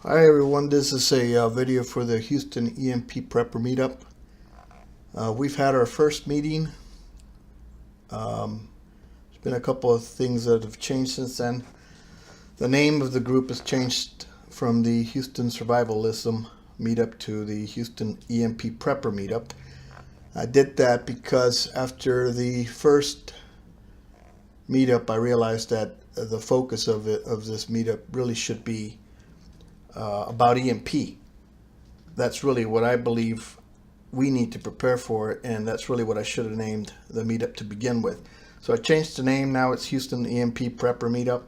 Hi everyone, this is a video for the Houston EMP Prepper Meetup. We've had our first meeting. There's been a couple of things that have changed since then. The name of the group has changed from the Houston Survivalism Meetup to the Houston EMP Prepper Meetup. I did that because after the first meetup I realized that the focus of this meetup really should be about EMP. That's really what I believe we need to prepare for, and that's really what I should have named the meetup to begin with. So I changed the name. Now it's Houston EMP Prepper Meetup.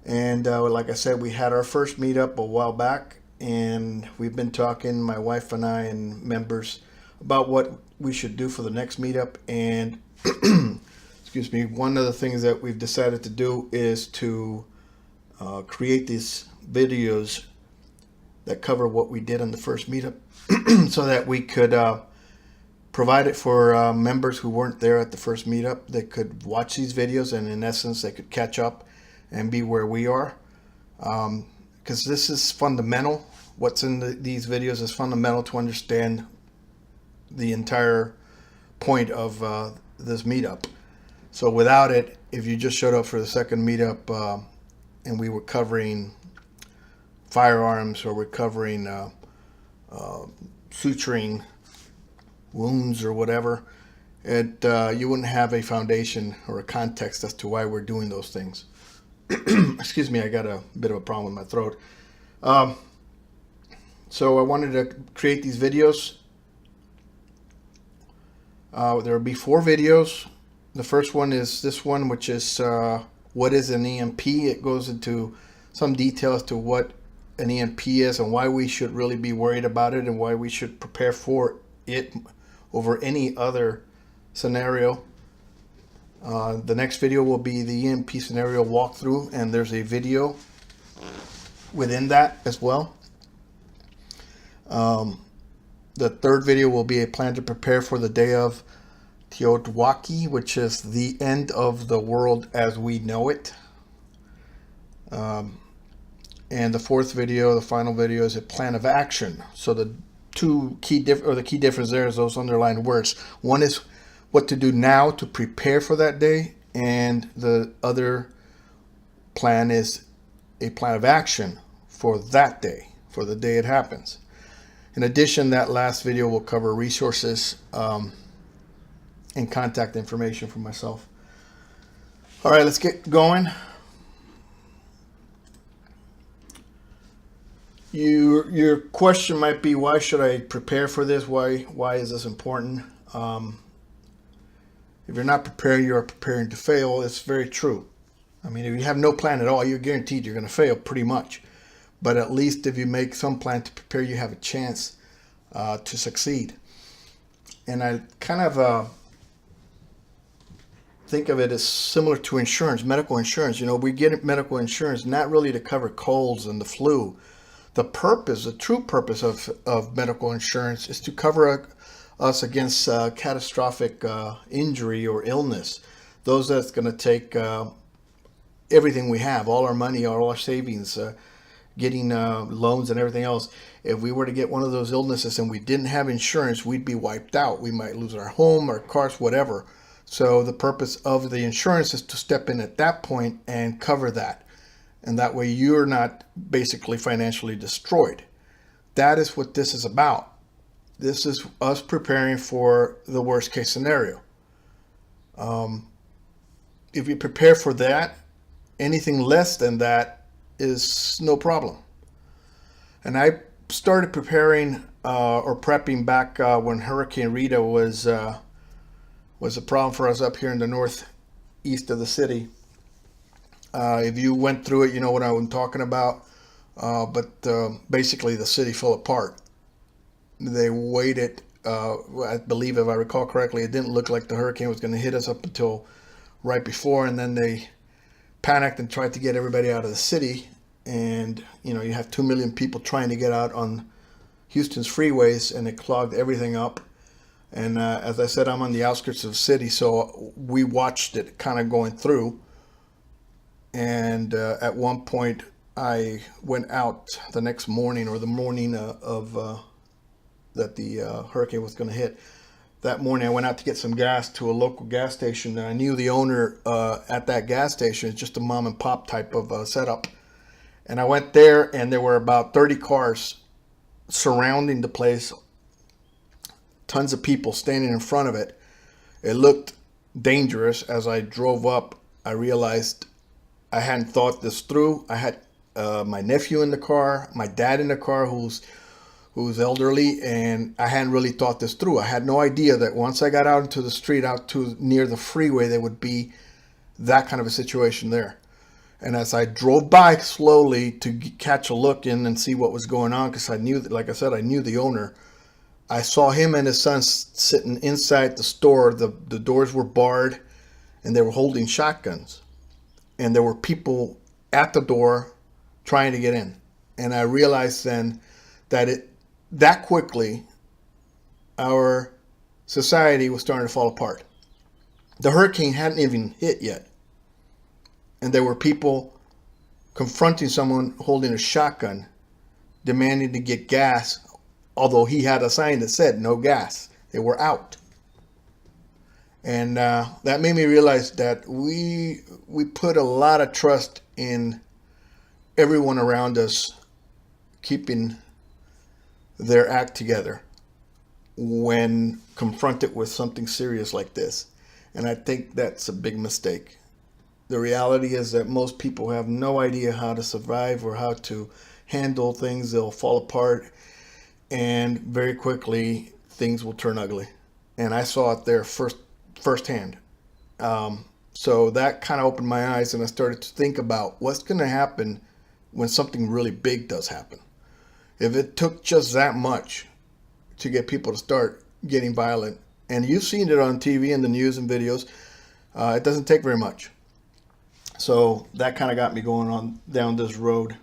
And like I said, we had our first meetup a while back, and we've been talking, my wife and I and members, about what we should do for the next meetup. And excuse me, one of the things that we've decided to do is to create these videos that cover what we did in the first meetup so that we could provide it for members who weren't there at the first meetup. They could watch these videos, and in essence they could catch up and be where we are, because this is fundamental. What's in these videos is fundamental to understand the entire point of this meetup. So without it, if you just showed up for the second meetup and we were covering firearms, or we're covering suturing wounds or whatever, you wouldn't have a foundation or a context as to why we're doing those things. Excuse me, I got a bit of a problem with my throat. So I wanted to create these videos. There will be 4 videos. The first one is this one, which is what is an EMP. It goes into some detail as to what an EMP is and why we should really be worried about it, and why we should prepare for it over any other scenario. The next video will be the EMP scenario walkthrough, and there's a video within that as well. The third video will be a plan to prepare for the day of Teotwaki, which is the end of the world as we know it. And the fourth video, the final video, is a plan of action. So the key difference there is those underlined words. One is what to do now to prepare for that day, and the other plan is a plan of action for that day, for the day it happens. In addition, that last video will cover resources and contact information for myself. All right, let's get going. Your question might be, why should I prepare for this? Why is this important? If you're not prepared, you are preparing to fail. It's very true. I mean, if you have no plan at all, you're guaranteed you're going to fail pretty much. But at least if you make some plan to prepare, you have a chance to succeed. And I kind of think of it as similar to insurance, medical insurance. You know, we get medical insurance not really to cover colds and the flu. The true purpose of medical insurance is to cover us against catastrophic injury or illness. Those that's going to take everything we have, all our money, all our savings, getting loans and everything else. If we were to get one of those illnesses and we didn't have insurance, we'd be wiped out. We might lose our home, our cars, whatever. So the purpose of the insurance is to step in at that point and cover that. And that way you're not basically financially destroyed. That is what this is about. This is us preparing for the worst case scenario. If you prepare for that, anything less than that is no problem. And I started preparing or prepping back when Hurricane Rita was a problem for us up here in the northeast of the city. If you went through it, you know what I'm talking about. But basically the city fell apart. They waited, I believe, if I recall correctly, it didn't look like the hurricane was going to hit us up until right before, and then they panicked and tried to get everybody out of the city. And you know, you have 2 million people trying to get out on Houston's freeways, and it clogged everything up. And as I said, I'm on the outskirts of the city, so we watched it kind of going through. And at one point, I went out the next morning, or the morning of that the hurricane was going to hit. That morning, I went out to get some gas to a local gas station, and I knew the owner at that gas station. It's just a mom and pop type of setup. And I went there, and there were about 30 cars surrounding the place, tons of people standing in front of it. It looked dangerous. As I drove up, I realized I hadn't thought this through. I had my nephew in the car, my dad in the car, who's elderly, and I hadn't really thought this through. I had no idea that once I got out into the street, out to near the freeway, there would be that kind of a situation there. And as I drove by slowly to catch a look in and see what was going on, because I knew, like I said, I knew the owner, I saw him and his son sitting inside the store. The doors were barred, and they were holding shotguns. And there were people at the door trying to get in. And I realized then that quickly, our society was starting to fall apart. The hurricane hadn't even hit yet. And there were people confronting someone holding a shotgun, demanding to get gas, although he had a sign that said no gas. They were out. And that made me realize that we put a lot of trust in everyone around us keeping their act together when confronted with something serious like this. And I think that's a big mistake. The reality is that most people have no idea how to survive or how to handle things. They'll fall apart, and very quickly things will turn ugly. And I saw it there firsthand. So that kind of opened my eyes, and I started to think about what's going to happen when something really big does happen. If it took just that much to get people to start getting violent, and you've seen it on TV and the news and videos, it doesn't take very much. So that kind of got me going on down this road.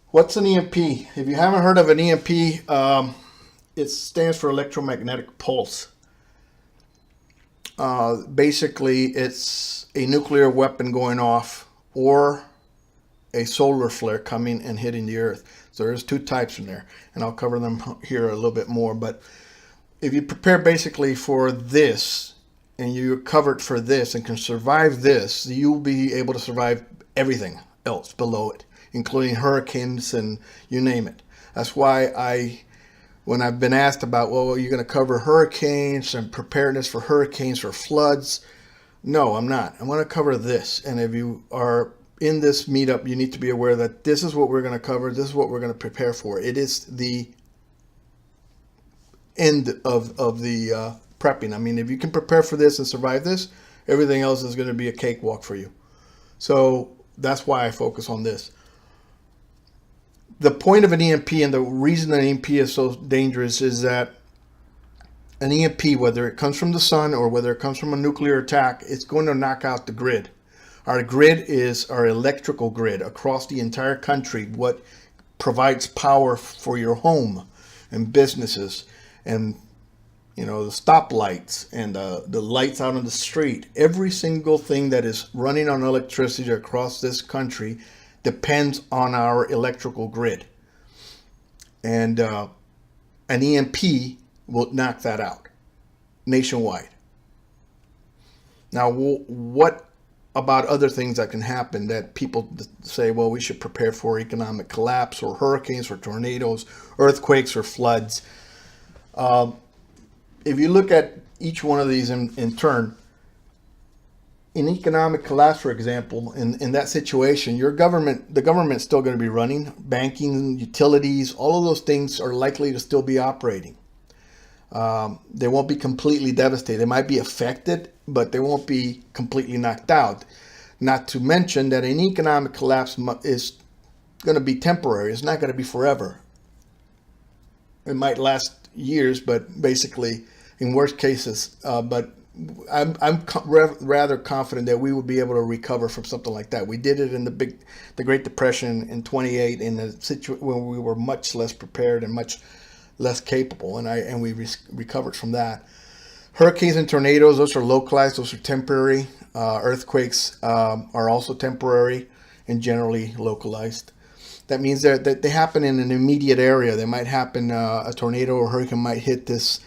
What's an EMP? If you haven't heard of an EMP, it stands for electromagnetic pulse. Basically, it's a nuclear weapon going off or a solar flare coming and hitting the earth. So there's two types in there, and I'll cover them here a little bit more. But if you prepare basically for this, and you're covered for this and can survive this, you'll be able to survive everything else below it, including hurricanes and you name it. That's why when I've been asked about, well, you're going to cover hurricanes and preparedness for hurricanes or floods. No, I'm not. I'm going to cover this. And if you are in this meetup, you need to be aware that this is what we're going to cover. This is what we're going to prepare for. It is the end of the prepping. I mean, if you can prepare for this and survive this, everything else is going to be a cakewalk for you. So that's why I focus on this. The point of an EMP, and the reason an EMP is so dangerous, is that an EMP, whether it comes from the sun or whether it comes from a nuclear attack, it's going to knock out the grid. Our grid is our electrical grid across the entire country, what provides power for your home and businesses, and the stoplights and the lights out on the street. Every single thing that is running on electricity across this country depends on our electrical grid. And an EMP will knock that out nationwide. Now, what about other things that can happen that people say, well, we should prepare for economic collapse or hurricanes or tornadoes, earthquakes or floods? If you look at each one of these in turn, in economic collapse, for example, in that situation, the government's still going to be running. Banking, utilities, all of those things are likely to still be operating. They won't be completely devastated. They might be affected, but they won't be completely knocked out. Not to mention that an economic collapse is going to be temporary. It's not going to be forever. It might last years, but basically in worst cases, but I'm rather confident that we will be able to recover from something like that. We did it in the Great Depression in 28 in a situation when we were much less prepared and much less capable, and we recovered from that. Hurricanes and tornadoes, those are localized, those are temporary. Earthquakes are also temporary, and generally localized. That means that they happen in an immediate area. They might happen, a tornado or hurricane might hit this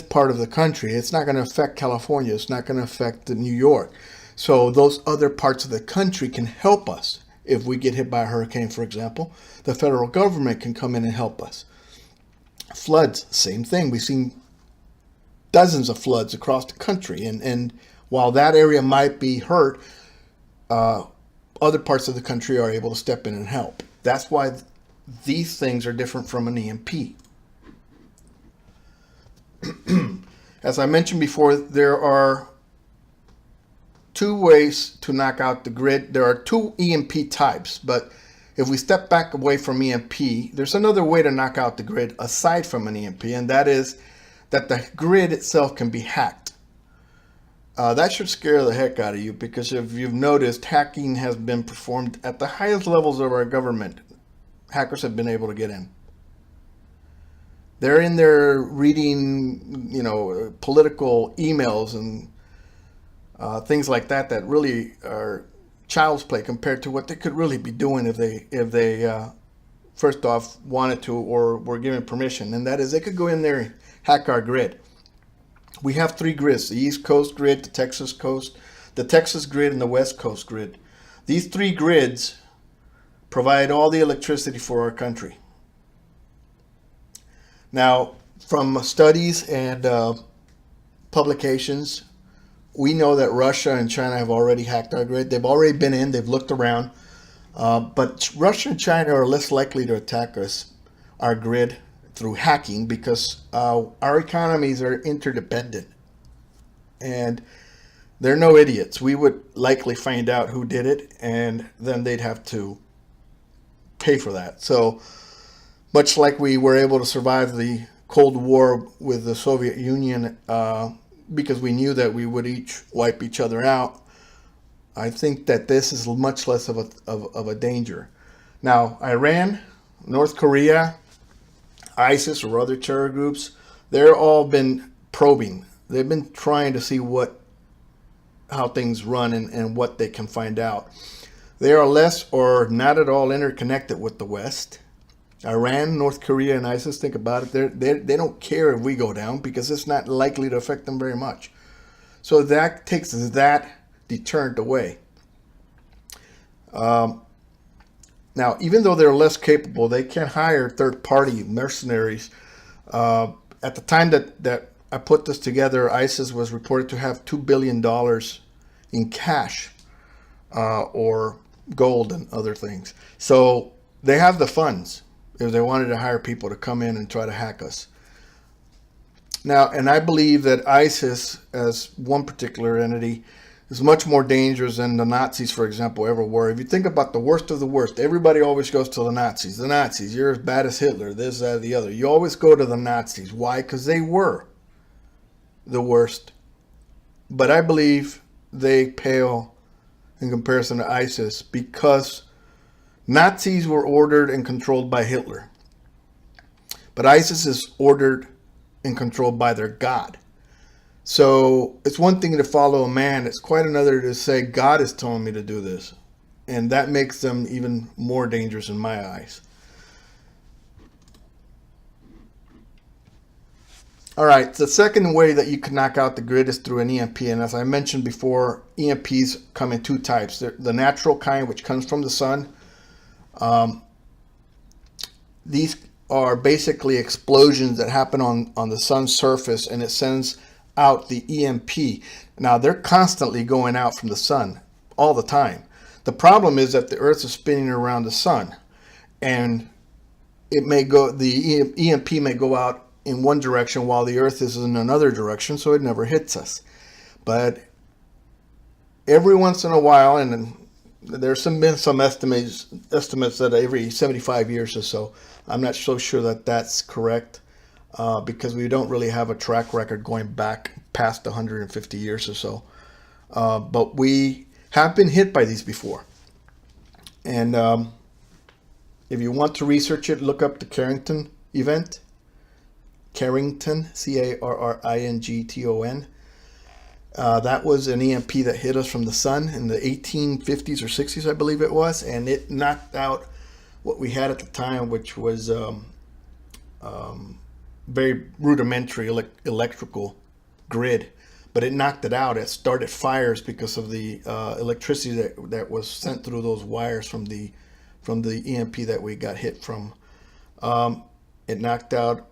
part of the country. It's not going to affect California. It's not going to affect New York. So those other parts of the country can help us. If we get hit by a hurricane, for example, the federal government can come in and help us. Floods, same thing. We've seen dozens of floods across the country. And while that area might be hurt, other parts of the country are able to step in and help. That's why these things are different from an EMP. As I mentioned before, there are two ways to knock out the grid. There are two EMP types, but if we step back away from EMP, there's another way to knock out the grid aside from an EMP, and that is that the grid itself can be hacked. That should scare the heck out of you, because if you've noticed, hacking has been performed at the highest levels of our government. Hackers have been able to get in. They're in there reading, political emails and things like that really are child's play compared to what they could really be doing if they first off wanted to or were given permission. And that is, they could go in there and hack our grid. We have three grids: the East Coast grid, the Texas coast, the Texas grid, and the West Coast grid. These three grids provide all the electricity for our country. Now, from studies and publications, we know that Russia and China have already hacked our grid. They've already been in, they've looked around. But Russia and China are less likely to attack our grid through hacking, because our economies are interdependent. And they're no idiots. We would likely find out who did it, and then they'd have to pay for that. So much like we were able to survive the Cold War with the Soviet Union, because we knew that we would each wipe each other out, I think that this is much less of a danger. Now, Iran, North Korea, ISIS, or other terror groups, they're all been probing. They've been trying to see how things run and what they can find out. They are less or not at all interconnected with the West. Iran, North Korea, and ISIS, think about it, they don't care if we go down, because it's not likely to affect them very much. So that takes that deterrent away. Now, even though they're less capable, they can hire third-party mercenaries. At the time that I put this together, ISIS was reported to have $2 billion in cash or gold and other things. So they have the funds if they wanted to hire people to come in and try to hack us. Now, and I believe that ISIS, as one particular entity, is much more dangerous than the Nazis, for example, ever were. If you think about the worst of the worst, everybody always goes to the Nazis. The Nazis, you're as bad as Hitler, this, that, the other. You always go to the Nazis. Why? Because they were the worst. But I believe they pale in comparison to ISIS, because Nazis were ordered and controlled by Hitler. But ISIS is ordered and controlled by their God. So it's one thing to follow a man. It's quite another to say, God is telling me to do this. And that makes them even more dangerous in my eyes. All right, the second way that you can knock out the grid is through an EMP. And as I mentioned before, EMPs come in two types. The natural kind, which comes from the sun. These are basically explosions that happen on the sun's surface, and it sends out the EMP. Now, they're constantly going out from the sun all the time. The problem is that the Earth is spinning around the sun, and the EMP may go out in one direction while the Earth is in another direction, so it never hits us. But every once in a while, and there's been some estimates that every 75 years or so, I'm not so sure that that's correct, because we don't really have a track record going back past 150 years or so. But we have been hit by these before. And if you want to research it, look up the Carrington event. Carrington, Carrington. That was an EMP that hit us from the sun in the 1850s or 60s, I believe it was, and it knocked out what we had at the time, which was very rudimentary electrical grid. But it knocked it out. It started fires because of the electricity that was sent through those wires from the EMP that we got hit from. It knocked out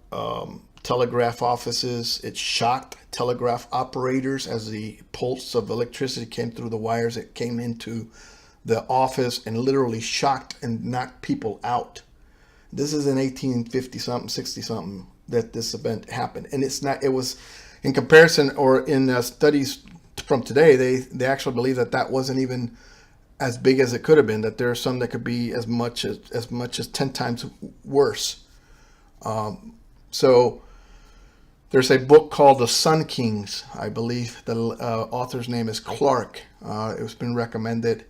telegraph offices. It shocked telegraph operators as the pulse of electricity came through the wires. It came into the office and literally shocked and knocked people out. This is in 1850 something, 60 something that this event happened, and it was in comparison, or in studies from today, they actually believe that wasn't even as big as it could have been. That there are some that could be as much as 10 times worse. So there's a book called The Sun Kings, I believe. The author's name is Clark. It's been recommended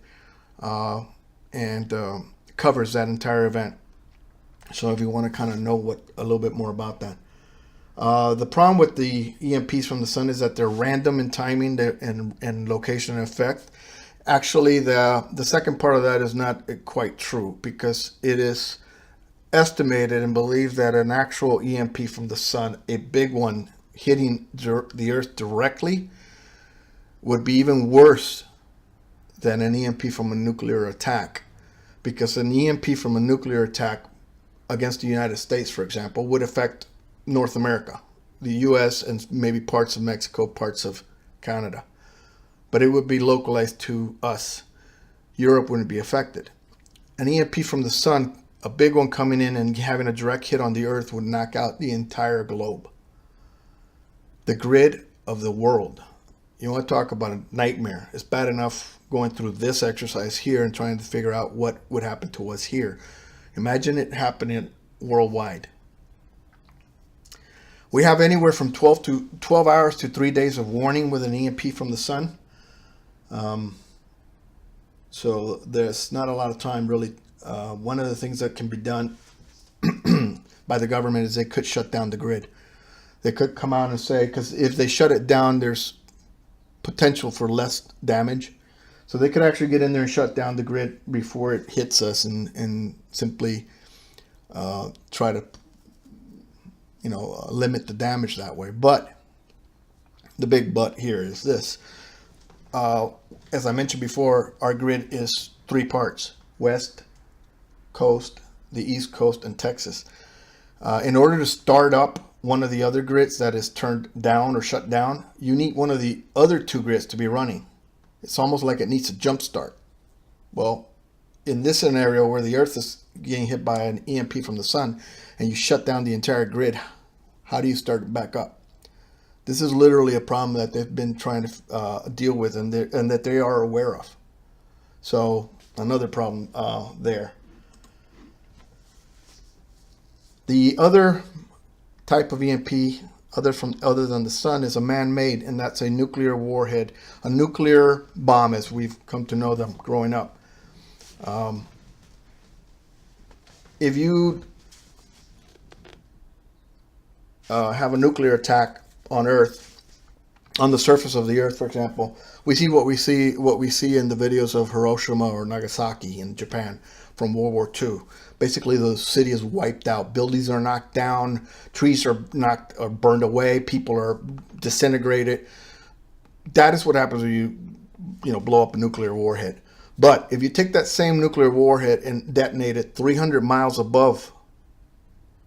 and covers that entire event. So if you want to kind of know a little bit more about that. The problem with the EMPs from the sun is that they're random in timing and location and effect. Actually, the second part of that is not quite true, because it is estimated and believed that an actual EMP from the sun, a big one hitting the earth directly, would be even worse than an EMP from a nuclear attack. Because an EMP from a nuclear attack against the United States, for example, would affect North America, the US, and maybe parts of Mexico, parts of Canada. But it would be localized to us. Europe wouldn't be affected. An EMP from the sun, a big one coming in and having a direct hit on the earth, would knock out the entire globe. The grid of the world. You want to talk about a nightmare. It's bad enough going through this exercise here and trying to figure out what would happen to us here. Imagine it happening worldwide. We have anywhere from 12 hours to 3 days of warning with an EMP from the sun. So there's not a lot of time, really. One of the things that can be done by the government is they could shut down the grid. They could come out and say, because if they shut it down, there's potential for less damage. So they could actually get in there and shut down the grid before it hits us and simply try to limit the damage that way. But the big but here is this. As I mentioned before, our grid is 3 parts: West Coast, the East Coast, and Texas. In order to start up one of the other grids that is turned down or shut down, you need one of the other 2 grids to be running. It's almost like it needs a jump start. Well, in this scenario where the Earth is getting hit by an EMP from the sun and you shut down the entire grid, how do you start it back up? This is literally a problem that they've been trying to deal with and that they are aware of. So another problem there. The other type of EMP other than the sun is a man-made, and that's a nuclear warhead, a nuclear bomb as we've come to know them growing up. If you have a nuclear attack on Earth, on the surface of the Earth, for example, we see what we see in the videos of Hiroshima or Nagasaki in Japan from World War II. Basically, the city is wiped out. Buildings are knocked down. Trees are burned away. People are disintegrated. That is what happens when you blow up a nuclear warhead. But if you take that same nuclear warhead and detonate it 300 miles above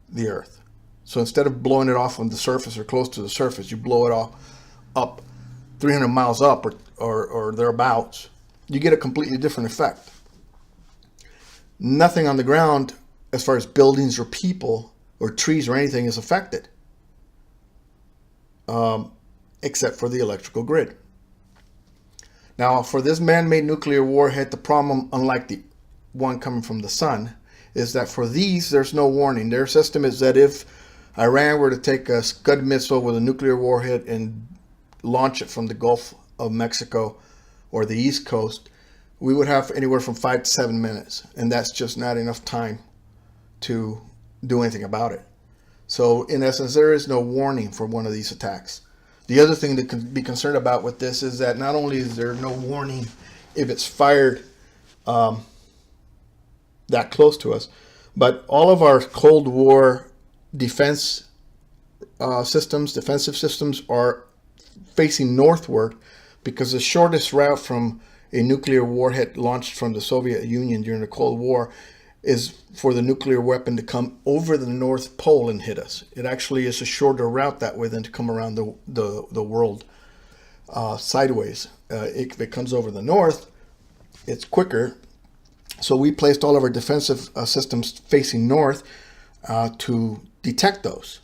the Earth, so instead of blowing it off on the surface or close to the surface, you blow it off up 300 miles up or thereabouts, you get a completely different effect. Nothing on the ground, as far as buildings or people or trees or anything, is affected, except for the electrical grid. Now, for this man-made nuclear warhead, the problem, unlike the one coming from the sun, is that for these, there's no warning. Their system is that if Iran were to take a Scud missile with a nuclear warhead and launch it from the Gulf of Mexico or the East Coast, we would have anywhere from 5 to 7 minutes, and that's just not enough time to do anything about it. So in essence, there is no warning for one of these attacks. The other thing to be concerned about with this is that not only is there no warning if it's fired that close to us, but all of our Cold War defensive systems are facing northward, because the shortest route from a nuclear warhead launched from the Soviet Union during the Cold War is for the nuclear weapon to come over the North Pole and hit us. It actually is a shorter route that way than to come around the world sideways. If it comes over the north, it's quicker. So we placed all of our defensive systems facing north to detect those.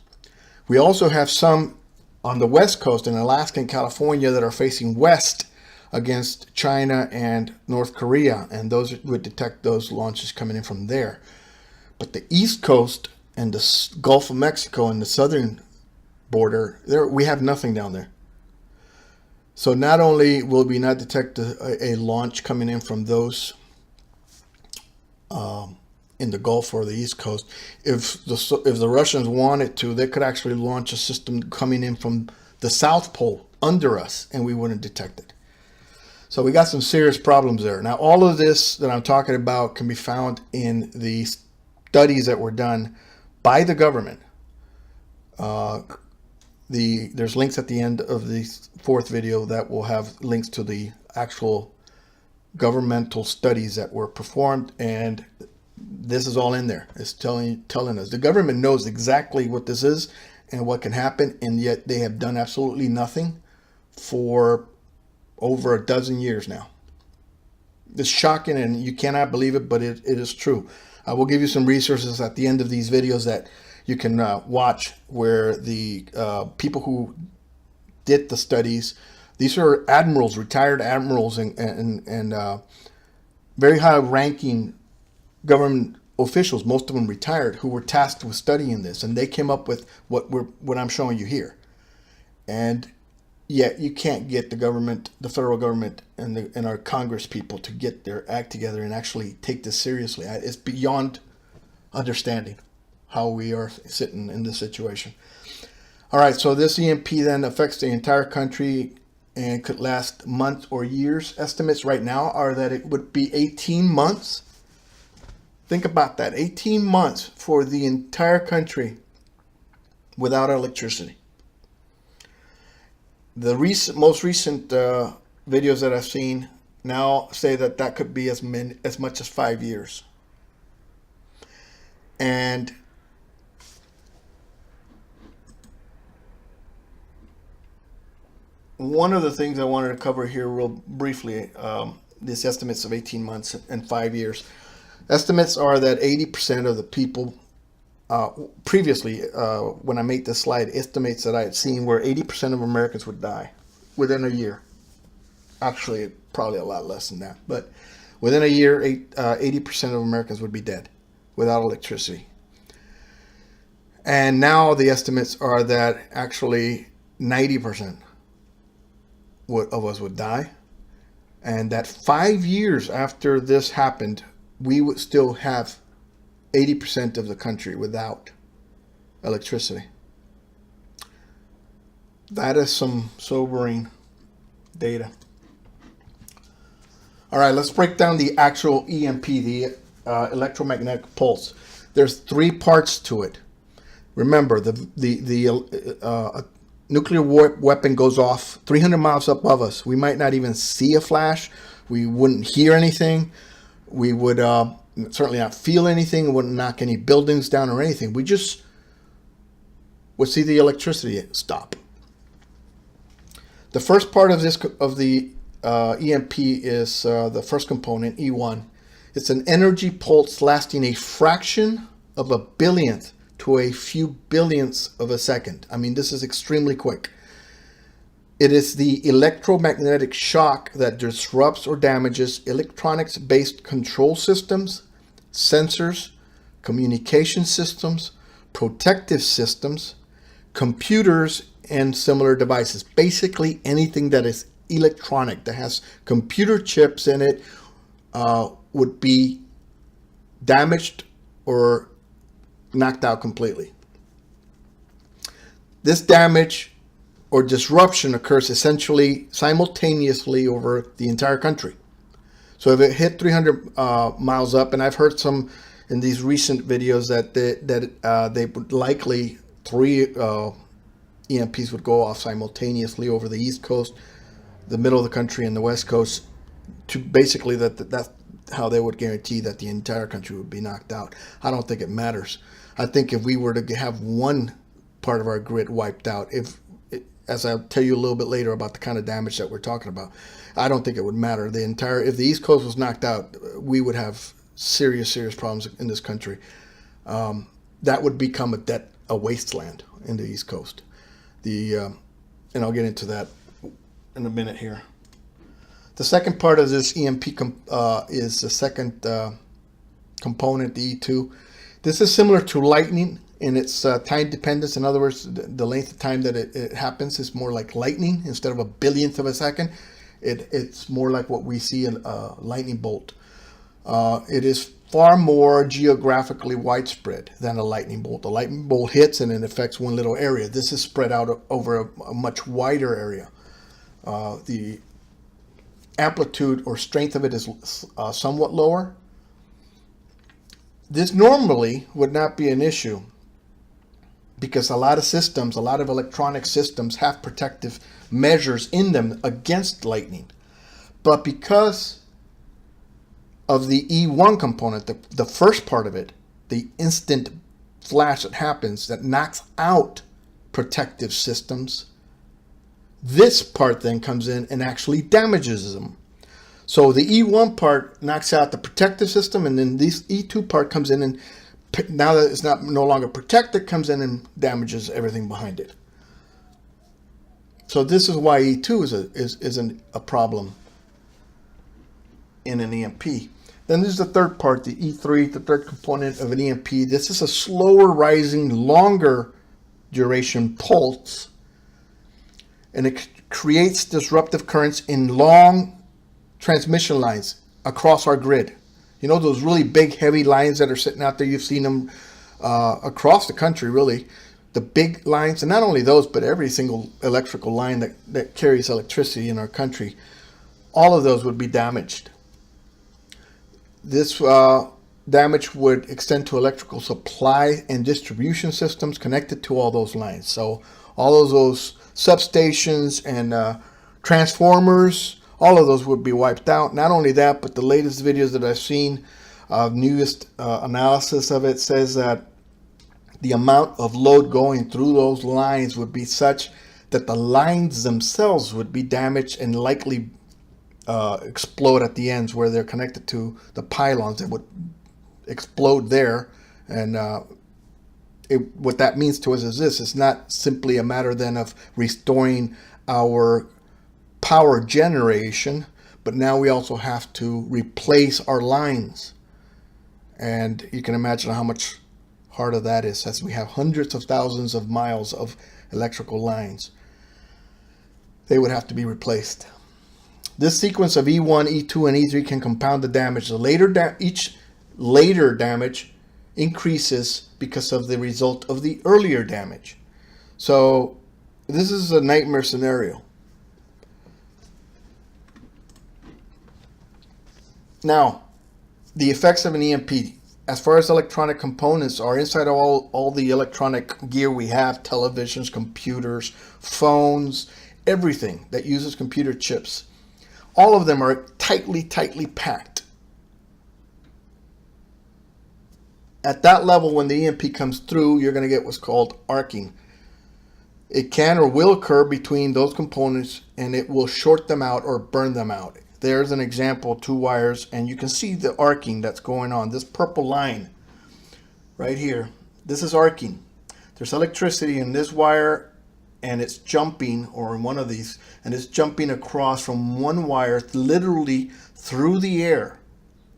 We also have some on the west coast in Alaska and California that are facing west against China and North Korea, and those would detect those launches coming in from there. But the east coast and the Gulf of Mexico and the southern border, there we have nothing down there. So not only will we not detect a launch coming in from those in the Gulf or the East Coast, if the Russians wanted to, they could actually launch a system coming in from the South Pole under us, and we wouldn't detect it. So we got some serious problems there. Now, all of this that I'm talking about can be found in the studies that were done by the government. There's links at the end of the fourth video that will have links to the actual governmental studies that were performed, and this is all in there. It's telling us the government knows exactly what this is and what can happen, and yet they have done absolutely nothing for over a dozen years now. It's shocking, and you cannot believe it, but it is true. I will give you some resources at the end of these videos that you can watch, where the people who did the studies, these are admirals, retired admirals, and very high-ranking government officials, most of them retired, who were tasked with studying this, and they came up with what I'm showing you here. And yet you can't get the government, the federal government, and our Congress people to get their act together and actually take this seriously. It's beyond understanding how we are sitting in this situation. All right, so this EMP then affects the entire country and could last months or years. Estimates right now are that it would be 18 months. Think about that, 18 months for the entire country without electricity. The most recent videos that I've seen now say that could be as much as 5 years. And one of the things I wanted to cover here real briefly, these estimates of 18 months and 5 years. Estimates are that 80% of the people, previously, when I made this slide, estimates that I had seen where 80% of Americans would die within a year. Actually, probably a lot less than that. But within a year, 80% of Americans would be dead without electricity. And now the estimates are that actually 90% of us would die. And that 5 years after this happened, we would still have 80% of the country without electricity. That is some sobering data. All right, let's break down the actual EMP, the electromagnetic pulse. There's 3 parts to it. Remember, the nuclear weapon goes off 300 miles above us. We might not even see a flash. We wouldn't hear anything. We would certainly not feel anything. It wouldn't knock any buildings down or anything. We just would see the electricity stop. The first part of the EMP is the first component, E1. It's an energy pulse lasting a fraction of a billionth to a few billionths of a second. I mean, this is extremely quick. It is the electromagnetic shock that disrupts or damages electronics-based control systems, sensors, communication systems, protective systems, computers, and similar devices. Basically anything that is electronic, that has computer chips in it, would be damaged or knocked out completely. This damage or disruption occurs essentially simultaneously over the entire country. So if it hit 300 miles up, and I've heard some in these recent videos that they would likely three EMPs would go off simultaneously over the East Coast, the middle of the country, and the West Coast, to basically that's how they would guarantee that the entire country would be knocked out. I don't think it matters. I think if we were to have one part of our grid wiped out, as I'll tell you a little bit later about the kind of damage that we're talking about, I don't think it would matter. If the East Coast was knocked out, we would have serious problems in this country. That would become a wasteland in the East Coast. And I'll get into that in a minute here. The second part of this EMP is the second component, the E2. This is similar to lightning in its time dependence. In other words, the length of time that it happens is more like lightning. Instead of a billionth of a second, it's more like what we see in a lightning bolt. It is far more geographically widespread than a lightning bolt. The lightning bolt hits and it affects one little area. This is spread out over a much wider area. The amplitude or strength of it is somewhat lower. This normally would not be an issue because a lot of electronic systems have protective measures in them against lightning. But because of the E1 component, the first part of it, the instant flash that happens that knocks out protective systems, this part then comes in and actually damages them. So the E1 part knocks out the protective system, and then this E2 part comes in, and now that it's no longer protected, comes in and damages everything behind it. So this is why E2 isn't a problem in an EMP. Then there's the third part, the E3, the third component of an EMP. This is a slower rising, longer duration pulse, and it creates disruptive currents in long transmission lines across our grid. You know those really big, heavy lines that are sitting out there? You've seen them across the country, really. The big lines, and not only those, but every single electrical line that carries electricity in our country, all of those would be damaged. This damage would extend to electrical supply and distribution systems connected to all those lines. So all of those substations and transformers, all of those would be wiped out. Not only that, but the latest videos that I've seen, newest analysis of it says that the amount of load going through those lines would be such that the lines themselves would be damaged and likely explode at the ends where they're connected to the pylons. That would explode there. And what that means to us is this: it's not simply a matter then of restoring our power generation, but now we also have to replace our lines. And you can imagine how much harder that is, as we have hundreds of thousands of miles of electrical lines. They would have to be replaced. This sequence of E1, E2, and E3 can compound the damage. Each later damage increases because of the result of the earlier damage. So this is a nightmare scenario. Now, the effects of an EMP, as far as electronic components are inside all the electronic gear we have, televisions, computers, phones, everything that uses computer chips, all of them are tightly packed. At that level, when the EMP comes through, you're going to get what's called arcing. It can or will occur between those components, and it will short them out or burn them out. There's an example, 2 wires, and you can see the arcing that's going on. This purple line right here, this is arcing. There's electricity in this wire, and it's jumping, or in one of these, and it's jumping across from one wire literally through the air.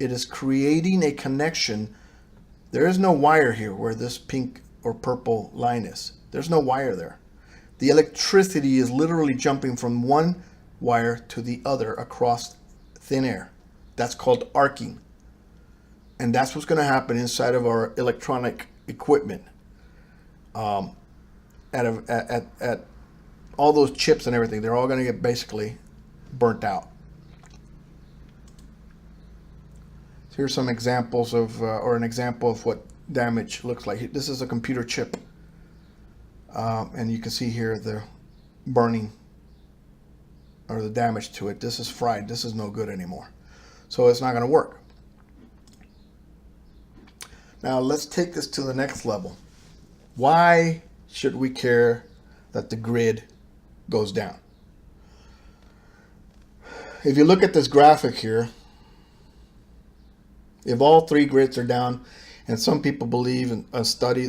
It is creating a connection. There is no wire here where this pink or purple line is. There's no wire there. The electricity is literally jumping from one wire to the other across thin air. That's called arcing. And that's what's going to happen inside of our electronic equipment at all those chips and everything, they're all going to get basically burnt out. So here's some examples of, or an example of what damage looks like. This is a computer chip. And you can see here the burning or the damage to it. This is fried. This is no good anymore. So it's not going to work. Now let's take this to the next level. Why should we care that the grid goes down? If you look at this graphic here, if all three grids are down, and some people believe in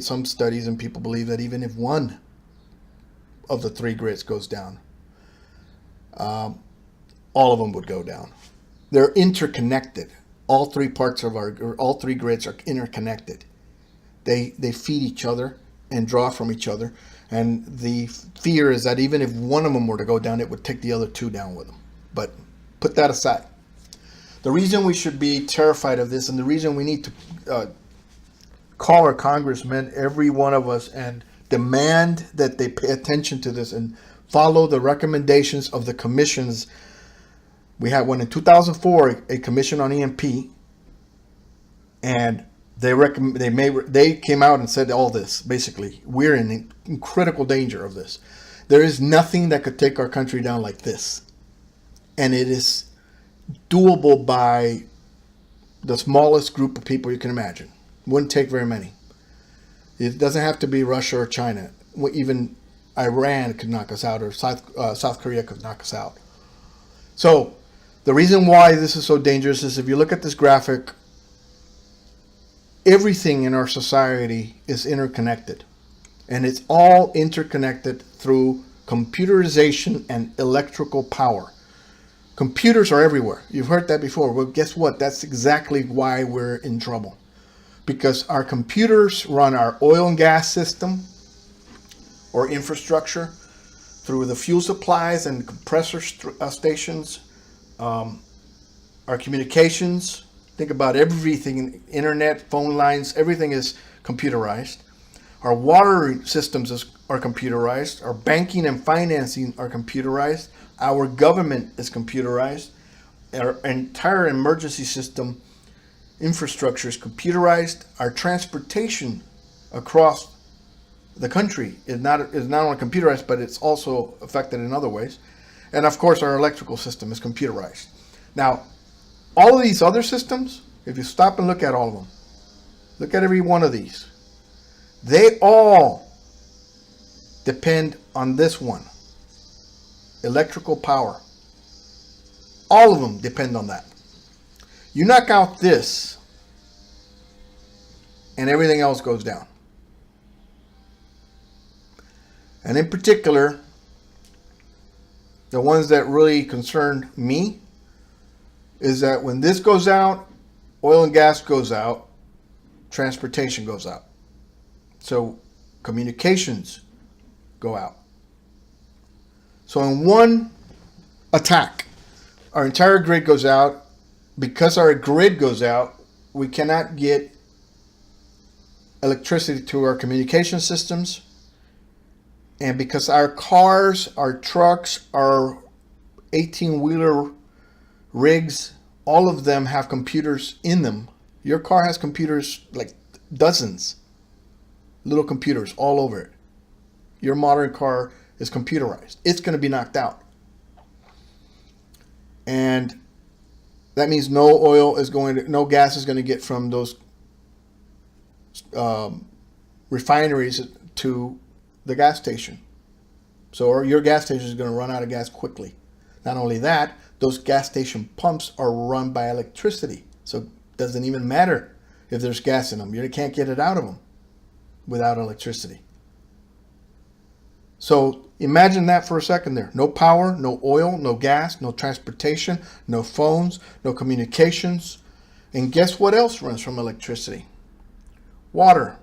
some studies and people believe that even if one of the three grids goes down, all of them would go down. They're interconnected. All three grids are interconnected. They feed each other and draw from each other. And the fear is that even if one of them were to go down, it would take the other two down with them. But put that aside. The reason we should be terrified of this, and the reason we need to call our congressmen, every one of us, and demand that they pay attention to this and follow the recommendations of the commissions. We had one in 2004, a commission on EMP, and they came out and said all this. Basically, we're in critical danger of this. There is nothing that could take our country down like this, and it is doable by the smallest group of people you can imagine. Wouldn't take very many. It doesn't have to be Russia or China. Even Iran could knock us out, or South Korea could knock us out. So the reason why this is so dangerous is if you look at this graphic, everything in our society is interconnected. And it's all interconnected through computerization and electrical power. Computers are everywhere. You've heard that before. Well, guess what? That's exactly why we're in trouble. Because our computers run our oil and gas system or infrastructure through the fuel supplies and compressor stations, our communications. Think about everything, internet, phone lines, everything is computerized. Our water systems are computerized. Our banking and financing are computerized. Our government is computerized. Our entire emergency system infrastructure is computerized. Our transportation across the country is not only computerized, but it's also affected in other ways. And of course, our electrical system is computerized. Now, all of these other systems, if you stop and look at all of them, look at every one of these, they all depend on this one, electrical power. All of them depend on that. You knock out this, and everything else goes down. And in particular, the ones that really concern me is that when this goes out, oil and gas goes out, transportation goes out. So communications go out. So in one attack, our entire grid goes out. Because our grid goes out, we cannot get electricity to our communication systems. And because our cars, our trucks, our 18-wheeler rigs, all of them have computers in them. Your car has computers, like dozens, little computers all over it. Your modern car is computerized. It's going to be knocked out. And that means no gas is going to get from those refineries to the gas station. So your gas station is going to run out of gas quickly. Not only that, those gas station pumps are run by electricity. So it doesn't even matter if there's gas in them. You can't get it out of them without electricity. So imagine that for a second there. No power, no oil, no gas, no transportation, no phones, no communications. And guess what else runs from electricity? Water.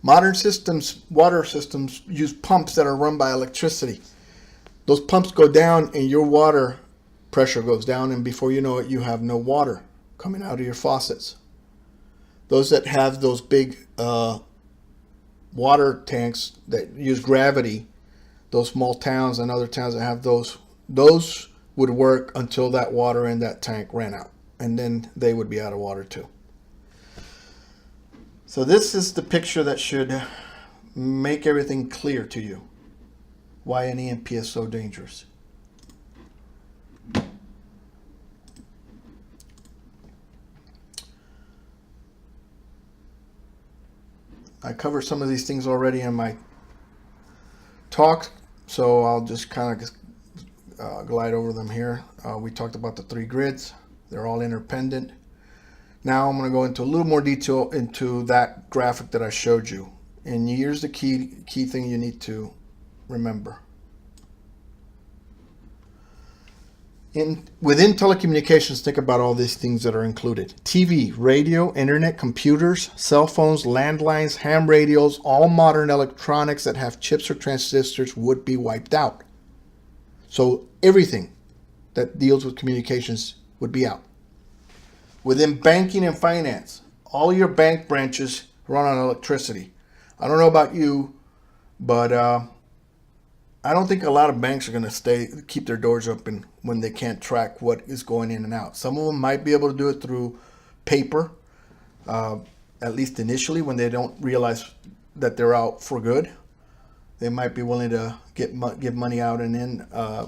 Modern systems, water systems, use pumps that are run by electricity. Those pumps go down and your water pressure goes down, and before you know it, you have no water coming out of your faucets. Those that have those big water tanks that use gravity, those small towns and other towns that have those would work until that water in that tank ran out, and then they would be out of water too. So this is the picture that should make everything clear to you, why an EMP is so dangerous. I covered some of these things already in my talk, so I'll just kind of glide over them here. We talked about the 3 grids. They're all interdependent. Now I'm going to go into a little more detail into that graphic that I showed you. And here's the key thing you need to remember. Within telecommunications, think about all these things that are included. TV, radio, internet, computers, cell phones, landlines, ham radios, all modern electronics that have chips or transistors would be wiped out. So everything that deals with communications would be out. Within banking and finance, all your bank branches run on electricity. I don't know about you, but I don't think a lot of banks are going to keep their doors open when they can't track what is going in and out. Some of them might be able to do it through paper, at least initially, when they don't realize that they're out for good. They might be willing to give money out and in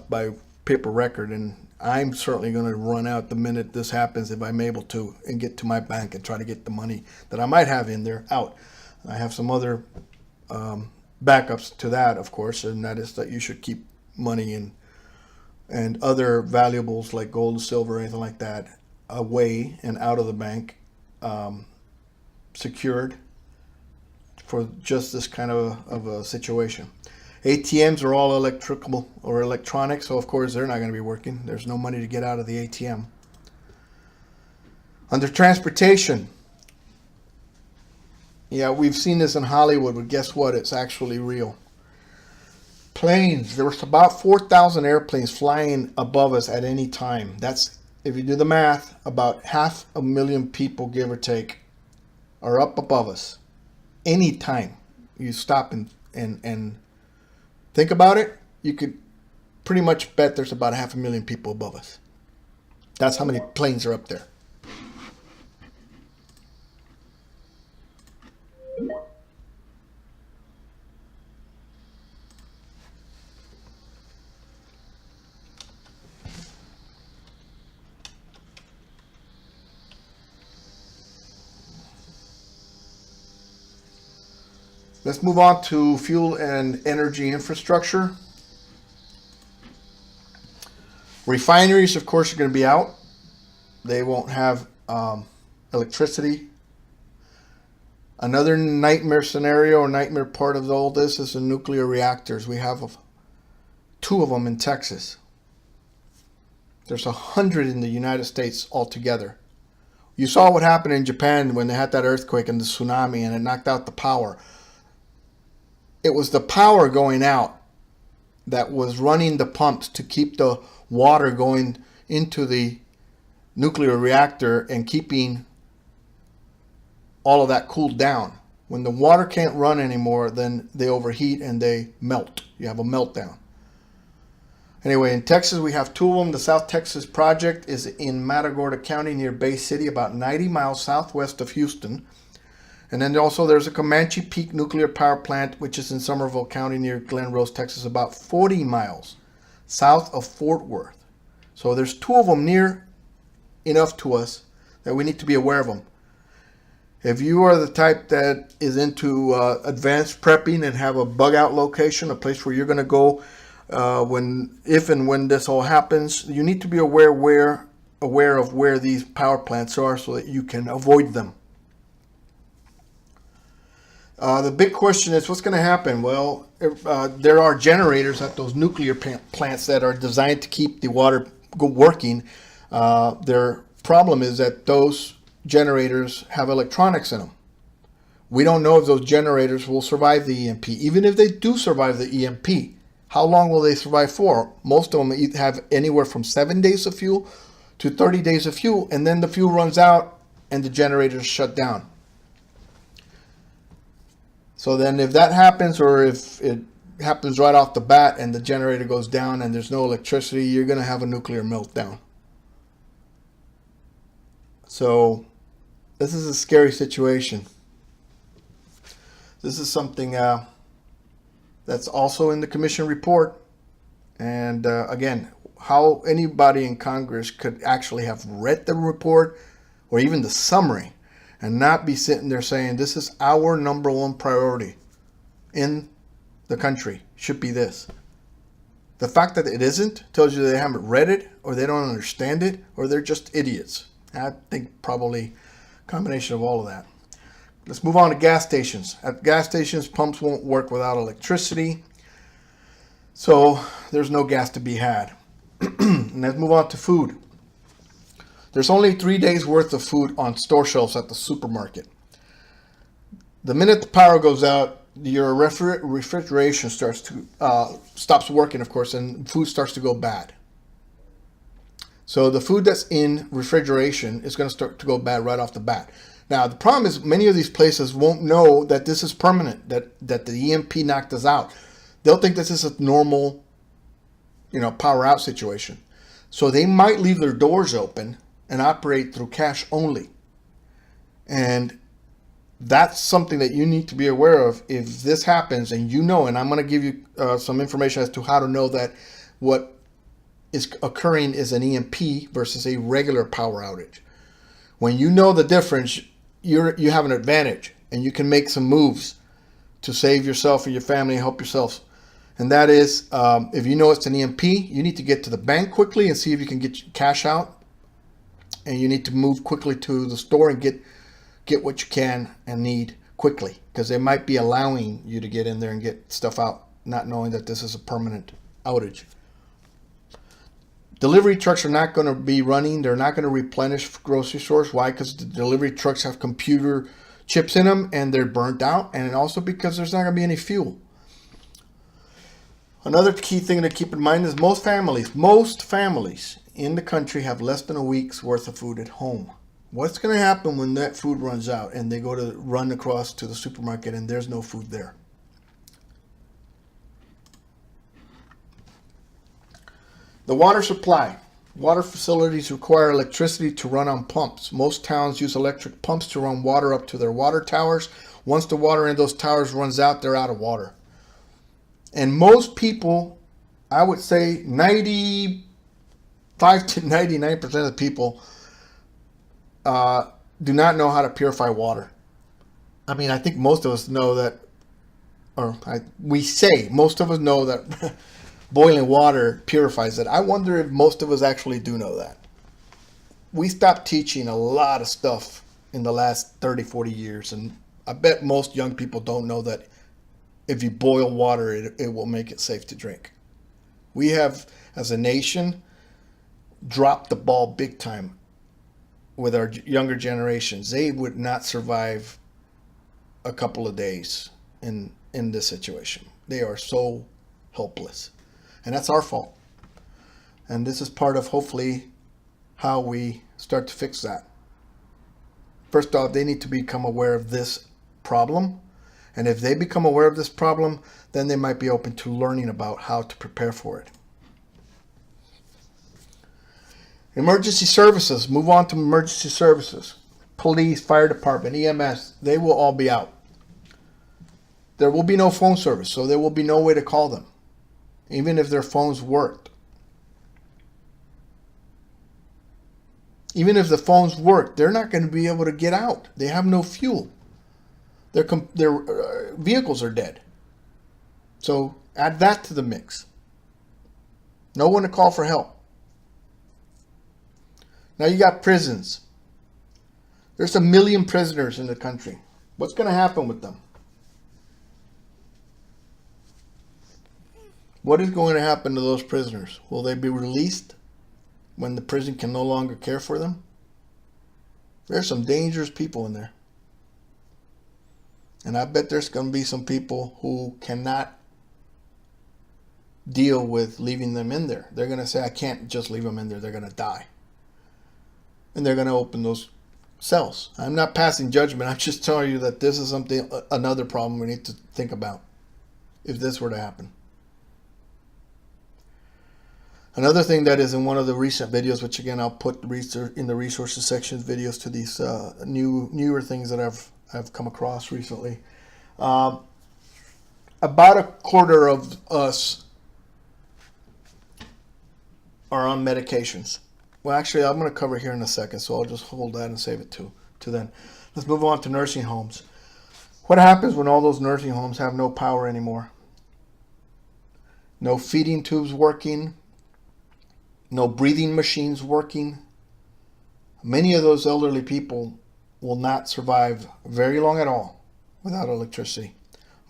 by paper record, and I'm certainly going to run out the minute this happens if I'm able to, and get to my bank and try to get the money that I might have in there out. I have some other backups to that, of course, and that is that you should keep money and other valuables like gold and silver or anything like that away and out of the bank, secured for just this kind of a situation. ATMs are all electrical or electronic, so of course they're not going to be working. There's no money to get out of the ATM. Under transportation, yeah, we've seen this in Hollywood, but guess what? It's actually real. Planes, there was about 4,000 airplanes flying above us at any time. That's, if you do the math, about 500,000 people, give or take, are up above us. Any time you stop and think about it, you could pretty much bet there's about 500,000 people above us. That's how many planes are up there. Let's move on to fuel and energy infrastructure. Refineries, of course, are going to be out. They won't have electricity. Another nightmare scenario or nightmare part of all this is the nuclear reactors. We have 2 of them in Texas. There's 100 in the United States altogether. You saw what happened in Japan when they had that earthquake and the tsunami and it knocked out the power. It was the power going out that was running the pumps to keep the water going into the nuclear reactor and keeping all of that cooled down. When the water can't run anymore, then they overheat and they melt. You have a meltdown. Anyway, in Texas, we have 2 of them. The South Texas project is in Matagorda County near Bay City, about 90 miles southwest of Houston. And then also there's a Comanche Peak nuclear power plant, which is in Somerville County near Glen Rose, Texas, about 40 miles south of Fort Worth. So there's 2 of them near enough to us that we need to be aware of them. If you are the type that is into advanced prepping and have a bug out location, a place where you're going to go if and when this all happens, you need to be aware of where these power plants are so that you can avoid them. The big question is, what's going to happen? Well, there are generators at those nuclear plants that are designed to keep the water working. Their problem is that those generators have electronics in them. We don't know if those generators will survive the EMP. Even if they do survive the EMP, how long will they survive for? Most of them have anywhere from 7 days of fuel to 30 days of fuel, and then the fuel runs out and the generators shut down. So then if that happens, or if it happens right off the bat and the generator goes down and there's no electricity, you're going to have a nuclear meltdown. So this is a scary situation. This is something that's also in the commission report. And again, how anybody in Congress could actually have read the report or even the summary and not be sitting there saying, this is our number one priority in the country, should be this. The fact that it isn't tells you they haven't read it, or they don't understand it, or they're just idiots. I think probably a combination of all of that. Let's move on to gas stations. At gas stations, pumps won't work without electricity, so there's no gas to be had. And let's move on to food. There's only 3 days worth of food on store shelves at the supermarket. The minute the power goes out, your refrigeration stops working, of course, and food starts to go bad. So the food that's in refrigeration is going to start to go bad right off the bat. Now, the problem is many of these places won't know that this is permanent, that the EMP knocked us out. They'll think this is a normal, power out situation. So they might leave their doors open and operate through cash only. And that's something that you need to be aware of if this happens, and and I'm going to give you some information as to how to know that what is occurring is an EMP versus a regular power outage. When you know the difference, you have an advantage, and you can make some moves to save yourself and your family and help yourselves. And that is, if you know it's an EMP, you need to get to the bank quickly and see if you can get cash out, and you need to move quickly to the store and get what you can and need quickly, because they might be allowing you to get in there and get stuff out, not knowing that this is a permanent outage. Delivery trucks are not going to be running. They're not going to replenish grocery stores. Why? Because the delivery trucks have computer chips in them and they're burnt out, and also because there's not going to be any fuel. Another key thing to keep in mind is most families in the country have less than a week's worth of food at home. What's going to happen when that food runs out and they go to run across to the supermarket and there's no food there? The water supply. Water facilities require electricity to run on pumps. Most towns use electric pumps to run water up to their water towers. Once the water in those towers runs out, they're out of water. And most people, I would say 95 to 99% of the people do not know how to purify water. I mean, I think most of us know that, most of us know that boiling water purifies it. I wonder if most of us actually do know that. We stopped teaching a lot of stuff in the last 30, 40 years, and I bet most young people don't know that if you boil water, it will make it safe to drink. We have, as a nation, dropped the ball big time with our younger generations. They would not survive a couple of days in this situation. They are so helpless. And that's our fault. And this is part of, hopefully, how we start to fix that. First off, they need to become aware of this problem. And if they become aware of this problem, then they might be open to learning about how to prepare for it. Emergency services. Move on to emergency services. Police, fire department, EMS, they will all be out. There will be no phone service, so there will be no way to call them, even if their phones worked. Even if the phones work, they're not going to be able to get out. They have no fuel. Their vehicles are dead. So add that to the mix. No one to call for help. Now you got prisons. There's 1 million prisoners in the country. What's going to happen with them? What is going to happen to those prisoners? Will they be released when the prison can no longer care for them? There's some dangerous people in there. And I bet there's going to be some people who cannot deal with leaving them in there. They're going to say, I can't just leave them in there. They're going to die. And they're going to open those cells. I'm not passing judgment. I'm just telling you that this is something, another problem we need to think about if this were to happen. Another thing that is in one of the recent videos, which again I'll put research in the resources section, videos to these newer things that I've come across recently. About a quarter of us are on medications. Well, actually, I'm going to cover here in a second, so I'll just hold that and save it to then. Let's move on to nursing homes. What happens when all those nursing homes have no power anymore? No feeding tubes working, no breathing machines working. Many of those elderly people will not survive very long at all without electricity.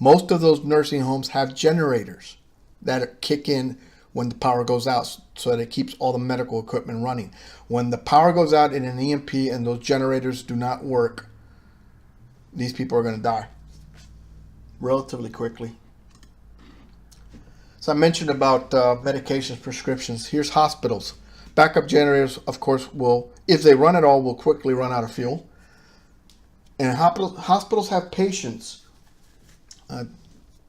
Most of those nursing homes have generators that kick in when the power goes out, so that it keeps all the medical equipment running. When the power goes out in an EMP and those generators do not work, these people are going to die relatively quickly. So I mentioned about medications, prescriptions. Here's hospitals. Backup generators, of course, will, if they run at all, will quickly run out of fuel. And hospitals have patients. I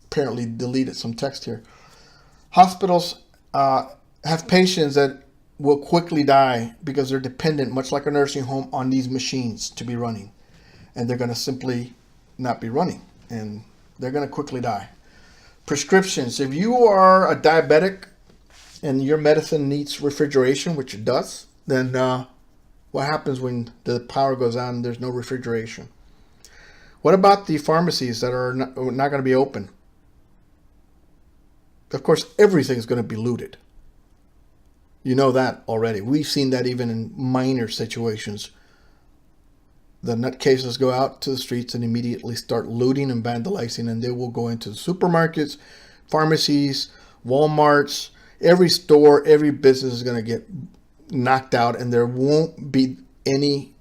apparently deleted some text here. Hospitals have patients that will quickly die because they're dependent, much like a nursing home, on these machines to be running. And they're going to simply not be running. And they're going to quickly die. Prescriptions. If you are a diabetic and your medicine needs refrigeration, which it does, then what happens when the power goes on and there's no refrigeration? What about the pharmacies that are not going to be open? Of course, everything's going to be looted. You know that already. We've seen that even in minor situations. The nutcases go out to the streets and immediately start looting and vandalizing, and they will go into supermarkets, pharmacies, Walmarts, every store, every business is going to get knocked out, and there won't be any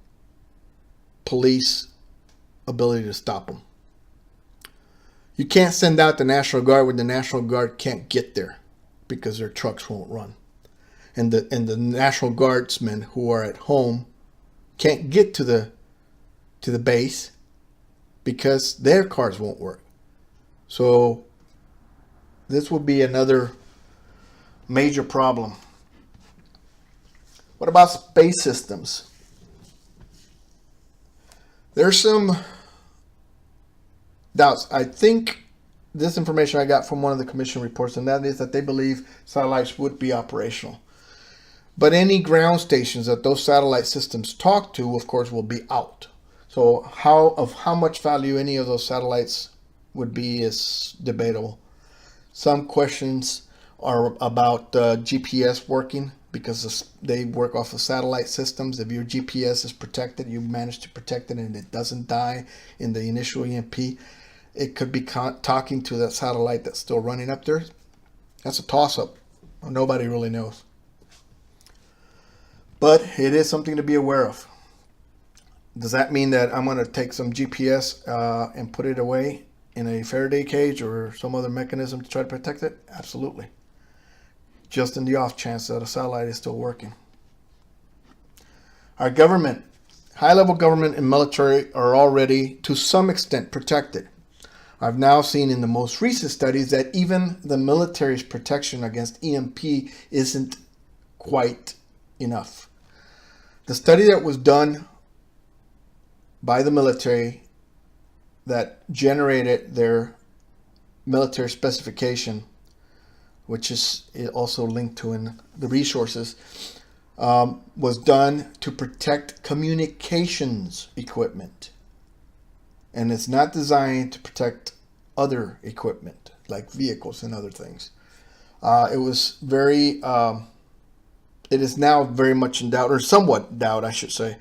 police ability to stop them. You can't send out the National Guard when the National Guard can't get there because their trucks won't run. And the National Guardsmen who are at home can't get to the base because their cars won't work. So this will be another major problem. What about space systems? There's some doubts. I think this information I got from one of the commission reports, and that is that they believe satellites would be operational. But any ground stations that those satellite systems talk to, of course, will be out. So how much value any of those satellites would be is debatable. Some questions are about GPS working, because they work off of satellite systems. If your GPS is protected, you manage to protect it and it doesn't die in the initial EMP, it could be talking to that satellite that's still running up there. That's a toss-up. Nobody really knows. But it is something to be aware of. Does that mean that I'm going to take some GPS and put it away in a Faraday cage or some other mechanism to try to protect it? Absolutely. Just in the off chance that a satellite is still working. Our government, high-level government and military are already to some extent protected. I've now seen in the most recent studies that even the military's protection against EMP isn't quite enough. The study that was done by the military that generated their military specification, which is also linked to in the resources, was done to protect communications equipment. And it's not designed to protect other equipment like vehicles and other things. It is now very much in doubt, or somewhat in doubt, I should say,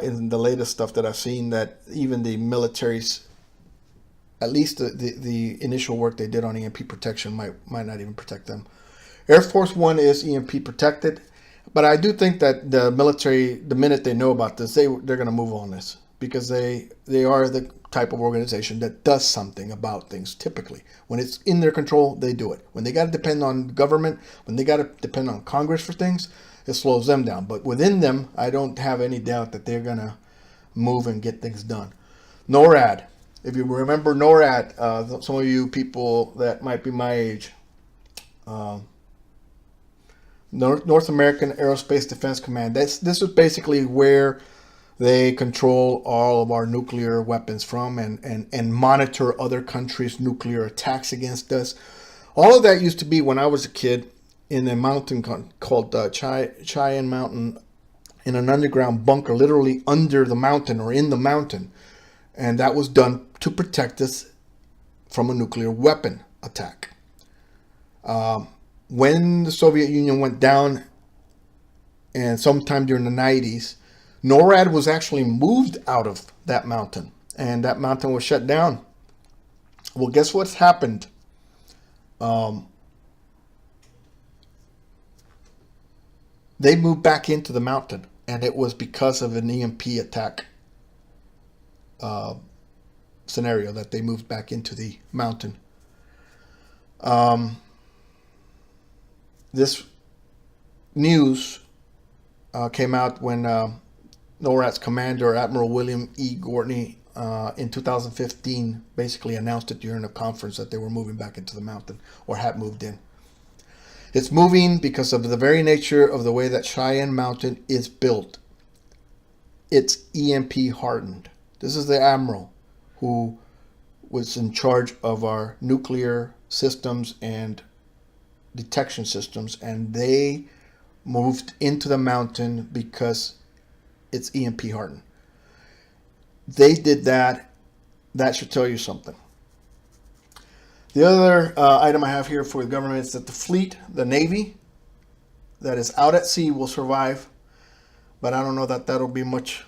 in the latest stuff that I've seen, that even the military's, at least the initial work they did on EMP protection might not even protect them. Air Force One is EMP protected, but I do think that the military, the minute they know about this, they're going to move on this, because they are the type of organization that does something about things typically. When it's in their control, they do it. When they got to depend on government, when they got to depend on Congress for things, it slows them down. But within them, I don't have any doubt that they're going to move and get things done. NORAD. If you remember NORAD, some of you people that might be my age, North American Aerospace Defense Command. This is basically where they control all of our nuclear weapons from and monitor other countries' nuclear attacks against us. All of that used to be, when I was a kid, in a mountain called Cheyenne Mountain, in an underground bunker, literally under the mountain or in the mountain. And that was done to protect us from a nuclear weapon attack. When the Soviet Union went down, and sometime during the 90s, NORAD was actually moved out of that mountain, and that mountain was shut down. Well, guess what's happened? They moved back into the mountain, and it was because of an EMP attack scenario that they moved back into the mountain. This news came out when NORAD's commander, Admiral William E. Gortney, in 2015 basically announced it during a conference that they were moving back into the mountain, or had moved in. It's moving because of the very nature of the way that Cheyenne Mountain is built. It's EMP hardened. This is the Admiral who was in charge of our nuclear systems and detection systems, and they moved into the mountain because it's EMP hardened. They did that. That should tell you something. The other item I have here for the government is that the fleet, the Navy, that is out at sea will survive, but I don't know that that'll be much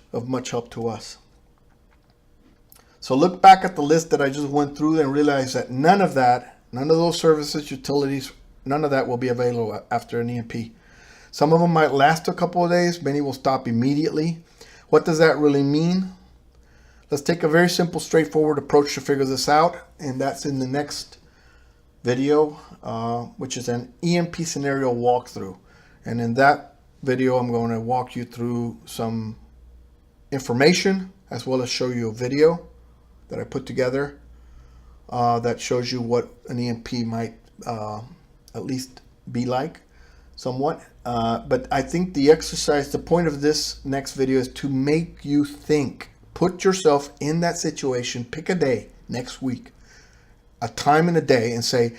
help to us. So look back at the list that I just went through and realize that none of those services, utilities, none of that will be available after an EMP. Some of them might last a couple of days. Many will stop immediately. What does that really mean? Let's take a very simple, straightforward approach to figure this out, and that's in the next video, which is an EMP scenario walkthrough. And in that video, I'm going to walk you through some information as well as show you a video that I put together that shows you what an EMP might at least be like. Somewhat, but I think the point of this next video is to make you think. Put yourself in that situation. Pick a day next week, a time in a day, and say,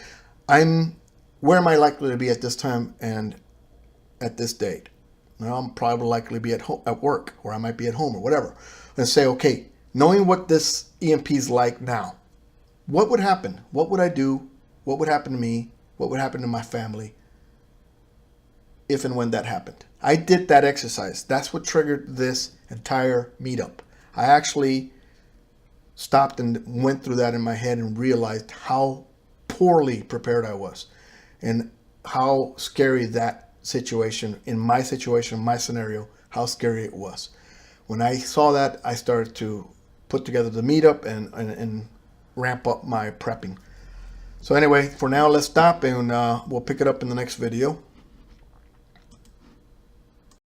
where am I likely to be at this time and at this date? Well, I'm probably likely to be at work, or I might be at home, or whatever. And say, okay, knowing what this EMP is like now, what would happen? What would I do? What would happen to me? What would happen to my family if and when that happened? I did that exercise. That's what triggered this entire meetup. I actually stopped and went through that in my head and realized how poorly prepared I was and how scary that situation, my scenario, how scary it was. When I saw that, I started to put together the meetup and ramp up my prepping. So anyway, for now, let's stop, and we'll pick it up in the next video.